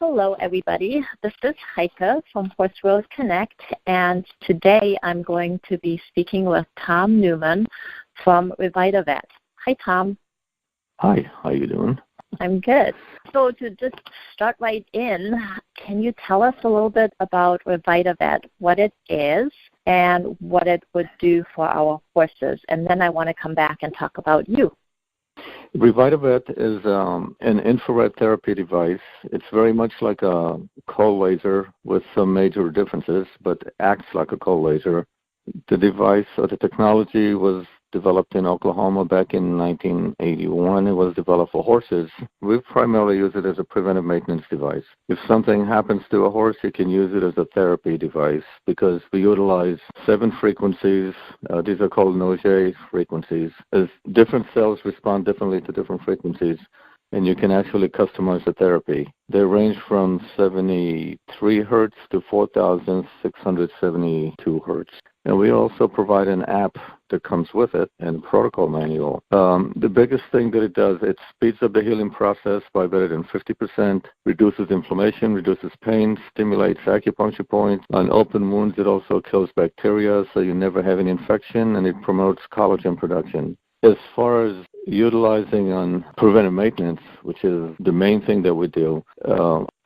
Hello, everybody. This is Heike from HorseWorldConnect, and today I'm going to be speaking with Tom Neuman from Revitavet. Hi, Tom. Hi, how you doing? I'm good. So to just start right in, can you tell us a little bit about Revitavet, what it is, and what it would do for our horses? And then I want to come back and talk about you. Revitavet is an infrared therapy device. It's very much like a cold laser with some major differences, but acts like a cold laser. The device or the technology was developed in Oklahoma back in 1981. It was developed for horses. We primarily use it as a preventive maintenance device. If something happens to a horse, you can use it as a therapy device because we utilize 7 frequencies. These are called Noget frequencies. As different cells respond differently to different frequencies, and you can actually customize the therapy. They range from 73 hertz to 4,672 hertz. And we also provide an app that comes with it and a protocol manual. The biggest thing that it does, it speeds up the healing process by better than 50%, reduces inflammation, reduces pain, stimulates acupuncture points. On open wounds, it also kills bacteria, so you never have an infection, and it promotes collagen production. As far as utilizing on preventive maintenance, which is the main thing that we do,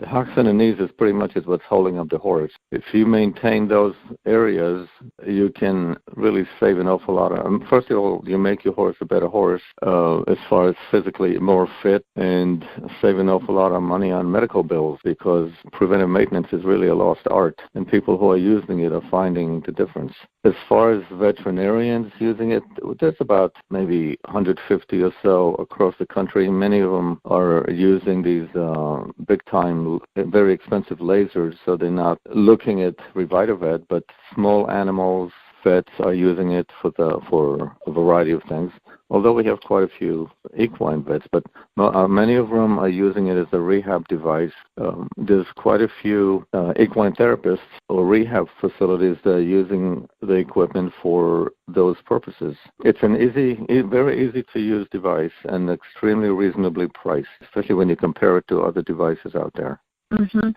hocks and the knees is pretty much what's holding up the horse. If you maintain those areas, you can really save an awful lot. First of all, you make your horse a better horse as far as physically more fit, and save an awful lot of money on medical bills because preventive maintenance is really a lost art, and people who are using it are finding the difference. As far as veterinarians using it, there's about maybe 150 or so across the country. Many of them are using these big-time, very expensive lasers, so they're not looking at Revitavet, but small animals, vets are using it for a variety of things. Although we have quite a few equine vets, but many of them are using it as a rehab device. There's quite a few equine therapists or rehab facilities that are using the equipment for those purposes. It's very easy to use device and extremely reasonably priced, especially when you compare it to other devices out there. Mm-hmm.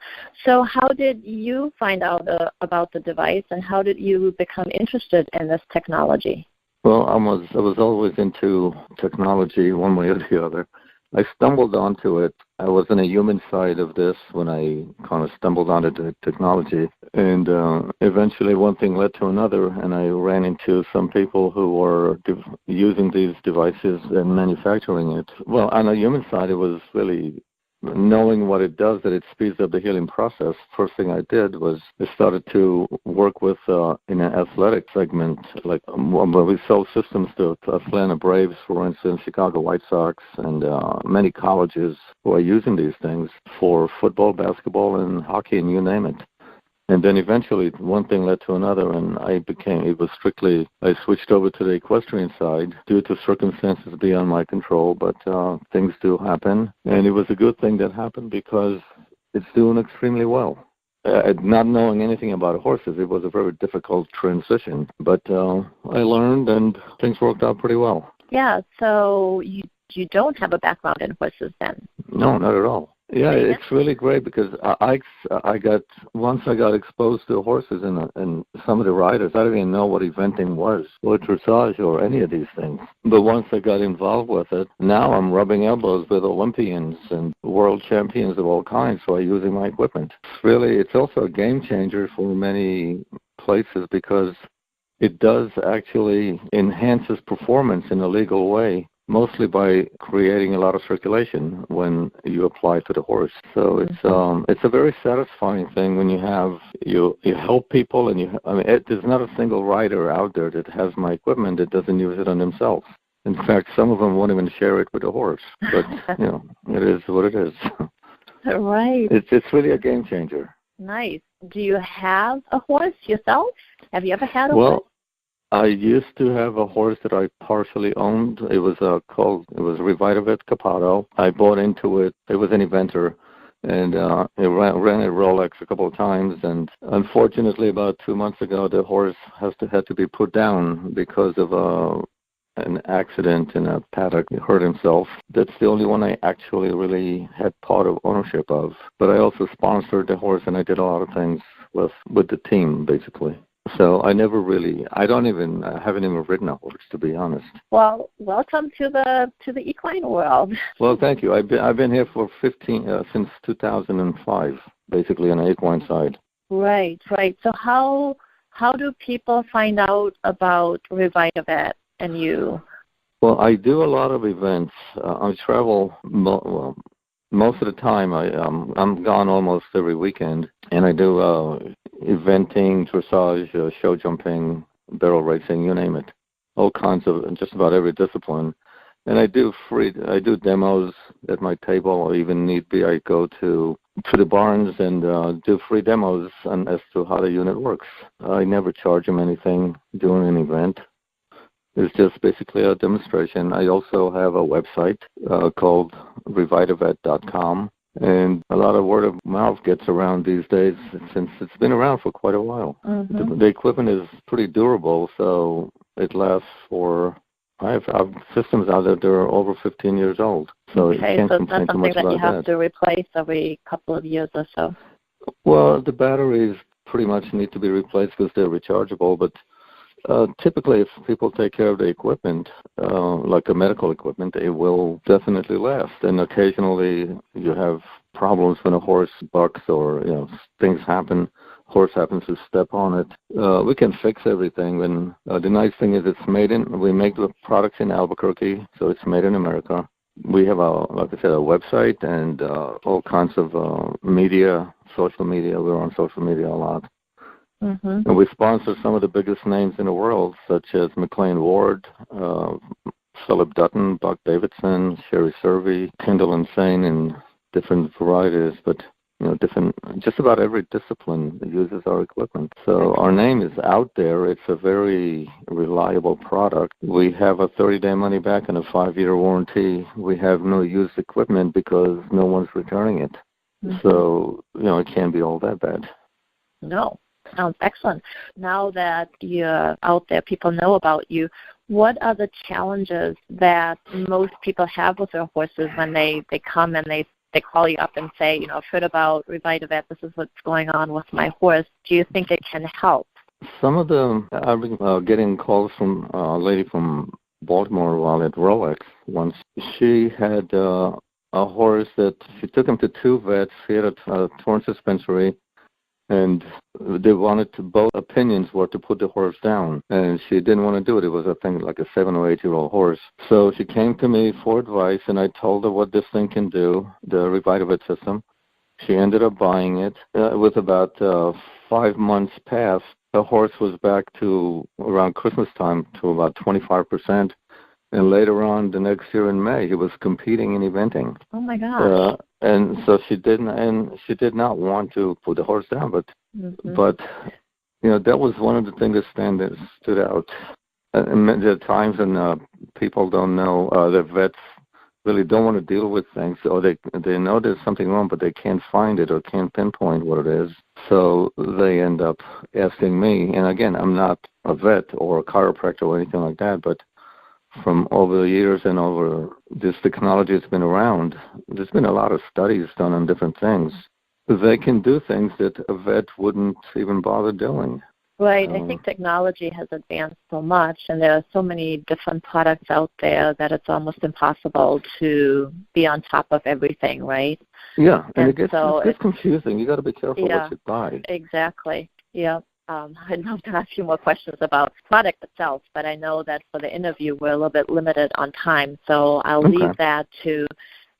So how did you find out about the device, and how did you become interested in this technology? Well, I was always into technology one way or the other. I stumbled onto it. I was on a human side of this when I kind of stumbled onto the technology. And eventually one thing led to another, and I ran into some people who were using these devices and manufacturing it. Well, on the human side, it was really knowing what it does, that it speeds up the healing process. First thing I did was I started to work with in an athletic segment, like where we sell systems to Atlanta Braves, for instance, Chicago White Sox, and many colleges who are using these things for football, basketball, and hockey, and you name it. And then eventually one thing led to another, and I switched over to the equestrian side due to circumstances beyond my control, but things do happen. And it was a good thing that happened because it's doing extremely well. Not knowing anything about horses, it was a very difficult transition, but I learned and things worked out pretty well. Yeah, so you don't have a background in horses then? No, not at all. Yeah, it's really great because once I got exposed to horses and some of the riders, I didn't even know what eventing was, or dressage, or any of these things. But once I got involved with it, now I'm rubbing elbows with Olympians and world champions of all kinds who are using my equipment. It's also a game changer for many places because it does actually enhances performance in a legal way, mostly by creating a lot of circulation when you apply to the horse. So it's a very satisfying thing when you help people, and there's not a single rider out there that has my equipment that doesn't use it on themselves. In fact, some of them won't even share it with the horse. But it is what it is. Right. It's really a game changer. Nice. Do you have a horse yourself? Have you ever had a horse? I used to have a horse that I partially owned. It was Revitavet Capato. I bought into it. It was an eventer, and it ran at Rolex a couple of times. And unfortunately, about 2 months ago, the horse had to be put down because of an accident in a paddock. He hurt himself. That's the only one I actually really had part of ownership of. But I also sponsored the horse, and I did a lot of things with the team, basically. So I haven't even ridden a horse, to be honest. Well, welcome to the equine world. Well, thank you. I've been here for since 2005, basically on the equine side. Right. So how do people find out about Revitavet and you? Well, I do a lot of events. I travel most of the time. I'm gone almost every weekend, and I do eventing, dressage, show jumping, barrel racing, you name it. All kinds of, just about every discipline. And I do demos at my table, or even need be, I go to the barns and do free demos as to how the unit works. I never charge them anything during an event. It's just basically a demonstration. I also have a website called Revitavet.com, and a lot of word of mouth gets around these days since it's been around for quite a while. Mm-hmm. The equipment is pretty durable, so it lasts for... I have systems out there that are over 15 years old, so you can't complain too much about that. Okay, so it's not something that you have to replace every couple of years or so? Well, the batteries pretty much need to be replaced because they're rechargeable, but typically if people take care of the equipment, like the medical equipment, it will definitely last. And occasionally you have problems when a horse bucks or things happen. Horse happens to step on it. We can fix everything. And the nice thing is we make the products in Albuquerque, so it's made in America. We have like I said, a website and all kinds of media, social media. We're on social media a lot. Mm-hmm. And we sponsor some of the biggest names in the world, such as McLean Ward, Philip Dutton, Buck Davidson, Sherry Servey, Kendall Insane, and different varieties, but just about every discipline uses our equipment. So our name is out there. It's a very reliable product. We have a 30-day money back and a 5-year warranty. We have no used equipment because no one's returning it. Mm-hmm. So, it can't be all that bad. No. Sounds excellent. Now that you're out there, people know about you. What are the challenges that most people have with their horses when they come and they call you up and say, I've heard about Revitavet, this is what's going on with my horse. Do you think it can help? Some of them, I've been getting calls from a lady from Baltimore while at Rolex once. She had a horse that she took him to 2 vets. He had a torn suspensory, and they wanted to, both opinions were to put the horse down, and she didn't want to do it. It was, I think, like a 7 or 8-year-old horse. So she came to me for advice, and I told her what this thing can do, the Revitavet system. She ended up buying it. With about 5 months past, the horse was back to, around Christmas time, to about 25%. And later on, the next year in May, he was competing in eventing. Oh, my gosh. And so she did not want to put the horse down, but that was one of the things that stood out. And there are times when people don't know, the vets really don't want to deal with things, or they know there's something wrong, but they can't find it or can't pinpoint what it is. So they end up asking me. And again, I'm not a vet or a chiropractor or anything like that, but from over the years and over this technology that's been around, there's been a lot of studies done on different things. They can do things that a vet wouldn't even bother doing. Right. I think technology has advanced so much, and there are so many different products out there that it's almost impossible to be on top of everything, right? Yeah, and it gets confusing. You got to be careful what you buy. Exactly. Yeah. I'd love to ask you more questions about the product itself, but I know that for the interview we're a little bit limited on time, so I'll leave that to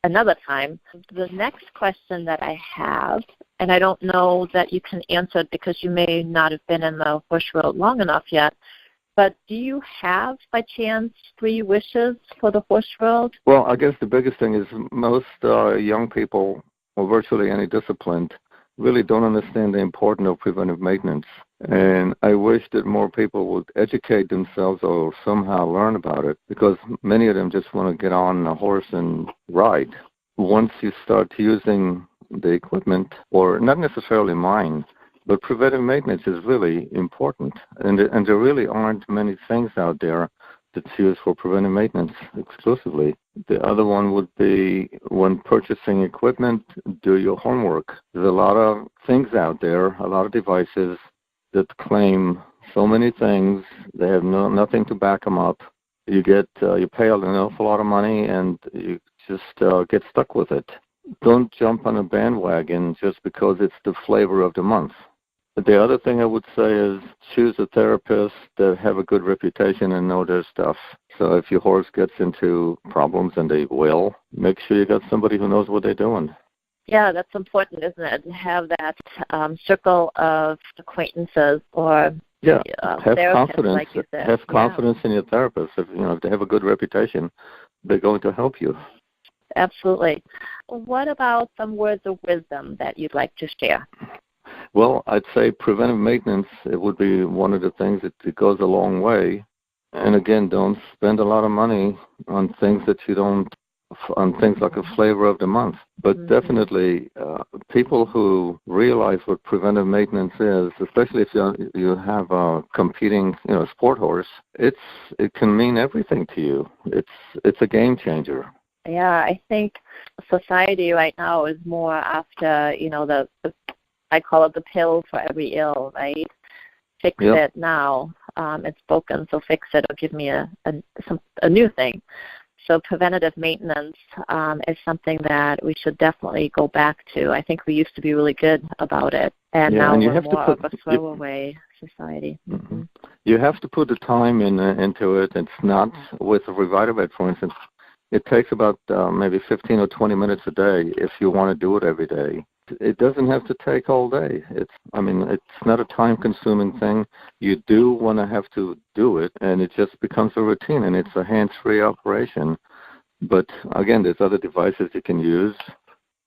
another time. The next question that I have, and I don't know that you can answer it because you may not have been in the horse world long enough yet, but do you have, by chance, 3 wishes for the horse world? Well, I guess the biggest thing is most young people, or virtually any discipline, really don't understand the importance of preventive maintenance. And I wish that more people would educate themselves or somehow learn about it, because many of them just want to get on a horse and ride. Once you start using the equipment, or not necessarily mine, but preventive maintenance is really important. And there really aren't many things out there that's used for preventive maintenance exclusively. The other one would be when purchasing equipment, do your homework. There's a lot of things out there, a lot of devices that claim so many things. They have nothing to back them up. You pay an awful lot of money, and you just get stuck with it. Don't jump on a bandwagon just because it's the flavor of the month. The other thing I would say is choose a therapist that have a good reputation and know their stuff. So if your horse gets into problems, and they will, make sure you got somebody who knows what they're doing. Yeah, that's important, isn't it? To have that circle of acquaintances or have confidence. Like you said. Have confidence in your therapist. If they have a good reputation, they're going to help you. Absolutely. What about some words of wisdom that you'd like to share? Well, I'd say preventive maintenance, it would be one of the things that goes a long way. And again, don't spend a lot of money on things on things like a flavor of the month. But definitely, people who realize what preventive maintenance is, especially if you have a competing, sport horse, it can mean everything to you. It's a game changer. Yeah, I think society right now is more after, the I call it the pill for every ill, right? Fix it now. It's broken, so fix it or give me a new thing. So preventative maintenance is something that we should definitely go back to. I think we used to be really good about it, and now we're more of a throwaway society. Mm-hmm. You have to put the time into it. It's not with Revitavet, for instance. It takes about maybe 15 or 20 minutes a day if you want to do it every day. It doesn't have to take all day. It's not a time-consuming thing. You do want to have to do it, and it just becomes a routine, and it's a hands-free operation. But, again, there's other devices you can use.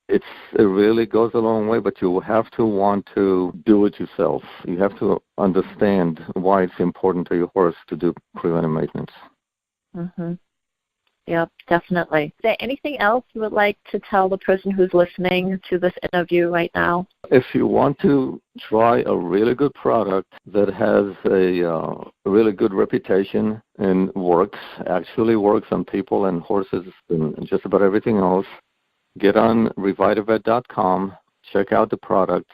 It really goes a long way, but you have to want to do it yourself. You have to understand why it's important to your horse to do preventive maintenance. Mm-hmm. Yep, definitely. Is there anything else you would like to tell the person who's listening to this interview right now? If you want to try a really good product that has a really good reputation and actually works on people and horses and just about everything else, get on Revitavet.com, check out the products.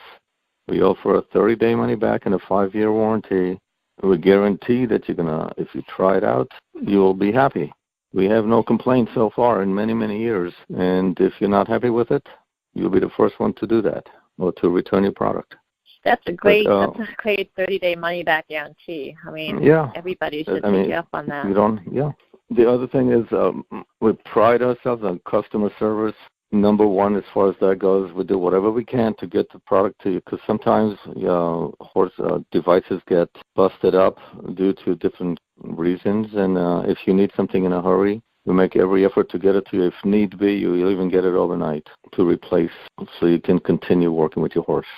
We offer a 30-day money-back and a 5-year warranty. We guarantee that if you try it out, you will be happy. We have no complaints so far in many, many years. And if you're not happy with it, you'll be the first one to do that or to return your product. That's a great 30-day money-back guarantee. Everybody should take you up on that. The other thing is we pride ourselves on customer service. Number one, as far as that goes, we do whatever we can to get the product to you, because sometimes horse devices get busted up due to different reasons, and if you need something in a hurry, we make every effort to get it to you. If need be, you'll even get it overnight to replace, so you can continue working with your horse.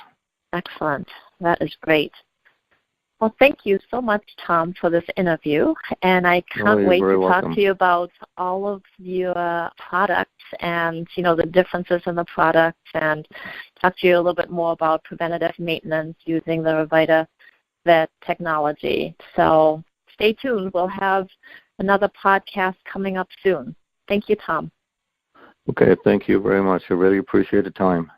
Excellent. That is great. Well, thank you so much, Tom, for this interview, and I can't wait to talk to you about all of your products and, the differences in the products, and talk to you a little bit more about preventative maintenance using the Revitavet technology. So stay tuned. We'll have another podcast coming up soon. Thank you, Tom. Okay, thank you very much. I really appreciate the time.